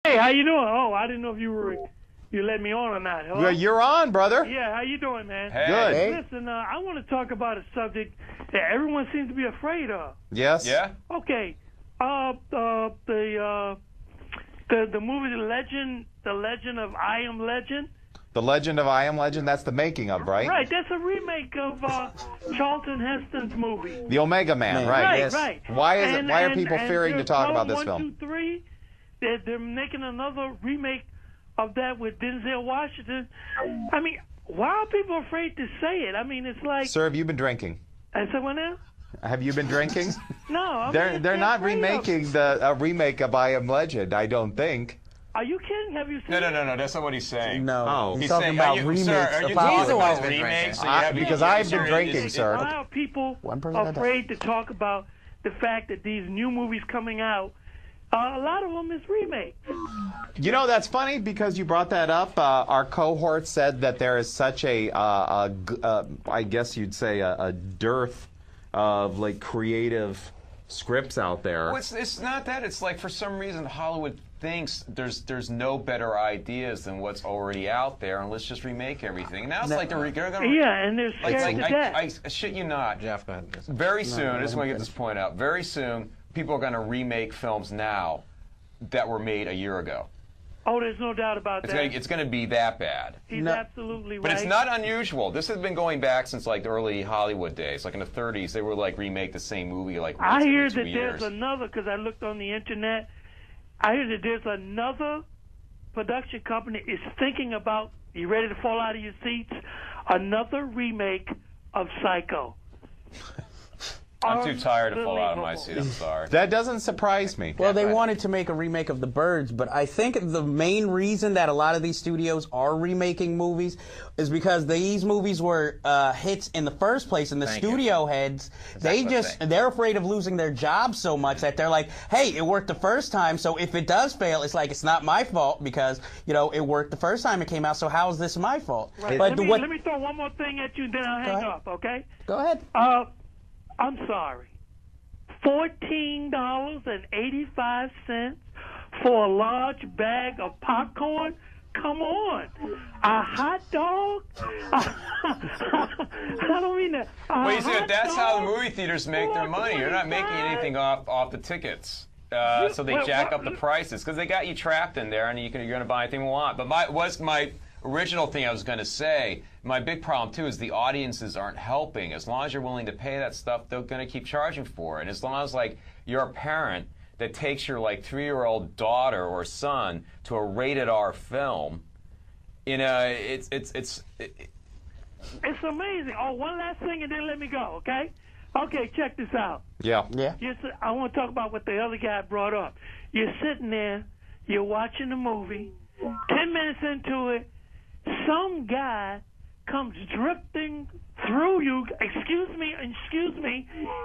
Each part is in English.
Hey, how you doing? Oh, I didn't know if you let me on or not. Hello? You're on, brother. Yeah, how you doing, man? Hey. Good. Hey. Listen, I want to talk about a subject that everyone seems to be afraid of. Yes. Yeah? Okay, the movie The Legend of I Am Legend. The Legend of I Am Legend, that's the making of, right? Right, that's a remake of Charlton Heston's movie. The Omega Man, right. Right, Yes. right. Why are people fearing to there's talk about this 1, film? 2, 3. They're making another remake of that with Denzel Washington. I mean, why are people afraid to say it? I mean, it's like... Sir, have you been drinking? I said, what now? Have you been drinking? No. They're not remaking a remake of I Am Legend, I don't think. Are you kidding? Have you seen No, it? that's not what he's saying. No, Oh. he's talking about remakes. Sir, are you about talking about the remakes? Because I've been drinking, sir. Why are people One person at a afraid to talk about the fact that these new movies coming out, a lot of them is remakes? You know, that's funny because you brought that up. Our cohort said that there is such I guess you'd say, a dearth of, like, creative scripts out there. Well, it's not that. It's like for some reason Hollywood thinks there's no better ideas than what's already out there, and let's just remake everything. Now it's like they're going to... Yeah, and they're scared to death. I shit you not. Jeff, go ahead. Very soon, I just want to get this point out, very soon people are going to remake films now that were made a year ago. Oh, there's no doubt about that. It's going to be that bad. He's absolutely right. But it's not unusual. This has been going back since like the early Hollywood days. Like in the 30s, they were like remake the same movie like once I hear every that 2 there's years. another, because I looked on the internet, I hear that there's another production company is thinking about, you ready to fall out of your seats, another remake of Psycho. I'm too tired to fall out of my seat. I'm sorry. That doesn't surprise me. Well, they wanted to make a remake of The Birds, but I think the main reason that a lot of these studios are remaking movies is because these movies were hits in the first place, and the studio heads, they're afraid of losing their jobs so much that they're like, hey, it worked the first time, so if it does fail, it's like, it's not my fault because, you know, it worked the first time it came out, so how is this my fault? Right. But let me throw one more thing at you, then I'll hang up, okay? Go ahead. I'm sorry. $14.85 for a large bag of popcorn? Come on. A hot dog? I don't mean that. Well, you see, that's how the movie theaters make their money. You're not making anything off the tickets. So they jack up the prices because they got you trapped in there, and you're going to buy anything you want. But my original thing I was going to say, my big problem, too, is the audiences aren't helping. As long as you're willing to pay that stuff, they're going to keep charging for it. And as long as, like, you're a parent that takes your, like, 3-year-old daughter or son to a rated-R film, you know, it's amazing. Oh, one last thing, and then let me go, okay? Okay, check this out. Yeah. I want to talk about what the other guy brought up. You're sitting there, you're watching the movie, 10 minutes into it, some guy comes drifting through you. Excuse me.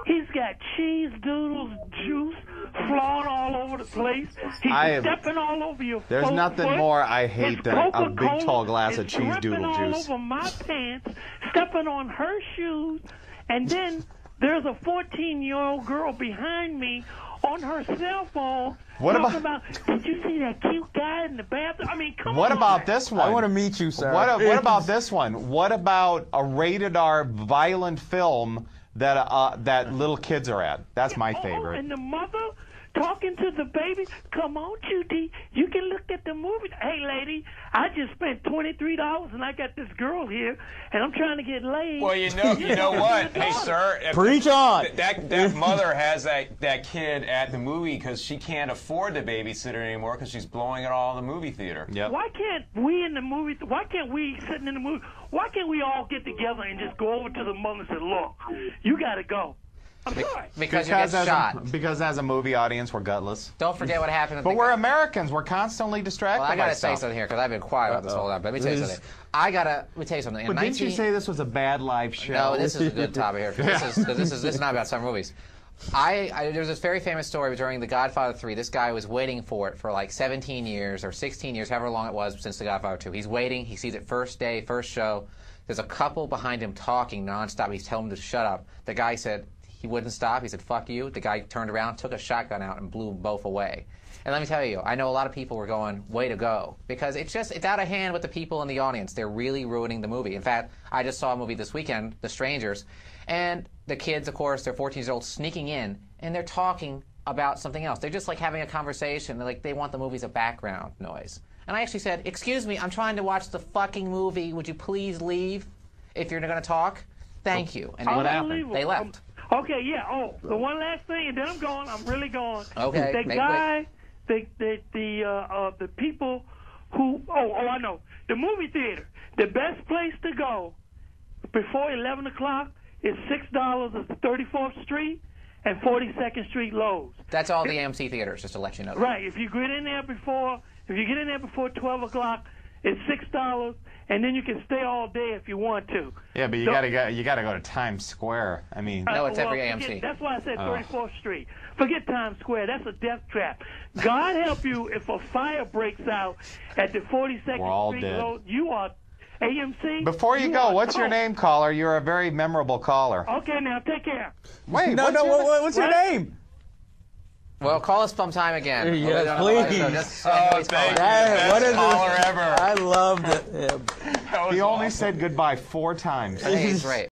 He's got cheese doodles juice flowing all over the place. He's stepping all over your foot. There's nothing more I hate than a big tall glass of cheese doodle juice. All over my pants, stepping on her shoes, and then there's a 14-year-old girl behind me on her cell phone. Talking about, did you see that cute guy in the bathroom? I mean, come on. What about this one? I want to meet you, sir. What about this one? What about a rated-R violent film that little kids are at? That's my favorite. And the mother talking to the baby. Come on, Judy. You can look at the movie. Hey, lady, I just spent $23 and I got this girl here, and I'm trying to get laid. Well, you know what? Hey, sir. Preach on. That mother has that kid at the movie because she can't afford the babysitter anymore because she's blowing it all in the movie theater. Yep. Why can't we why can't we sitting in the movie, why can't we all get together and just go over to the mother and say, look, you got to go. I'm sorry. Because you get shot. Because as a movie audience, we're gutless. Don't forget what happened. But we're Americans. We're constantly distracted Well, I gotta by say stuff. something here because I've been quiet about this whole time. But let me tell you something. Let me tell you something. But didn't you say this was a bad live show? No, this is a good topic here. This is not about some movies. There was this very famous story during The Godfather 3. This guy was waiting for it for like 17 years or 16 years, however long it was since The Godfather 2. He's waiting. He sees it first day, first show. There's a couple behind him talking nonstop. He's telling him to shut up. The guy said He wouldn't stop. He said, "Fuck you." The guy turned around, took a shotgun out, and blew them both away. And let me tell you, I know a lot of people were going, "Way to go," because it's out of hand with the people in the audience. They're really ruining the movie. In fact, I just saw a movie this weekend, The Strangers, and the kids, of course, they're 14 years old, sneaking in, and they're talking about something else. They're just like having a conversation. They want the movie as a background noise. And I actually said, "Excuse me, I'm trying to watch the fucking movie. Would you please leave if you're going to talk? Thank you." And what happened? They left. Okay, yeah. Oh, the one last thing, and then I'm going. I'm really going. Okay. The guy, the people who. Oh, I know. The movie theater. The best place to go before 11 o'clock is $6 at the 34th Street and 42nd Street Lowe's. That's all the AMC theaters, just to let you know. Right. If you get in there before 12 o'clock, it's $6, and then you can stay all day if you want to. Yeah, but you gotta go to Times Square. I mean, no, it's every AMC. That's why I said 34th Street. Forget Times Square. That's a death trap. God help you if a fire breaks out at the 42nd Street Lowe's. You are AMC. Before you go, what's your name, caller? You're a very memorable caller. Okay, now take care. Wait, what's your name? Well, call us sometime again. Yes, please. Best caller ever. I loved it. He only said goodbye 4 times. I think it's right.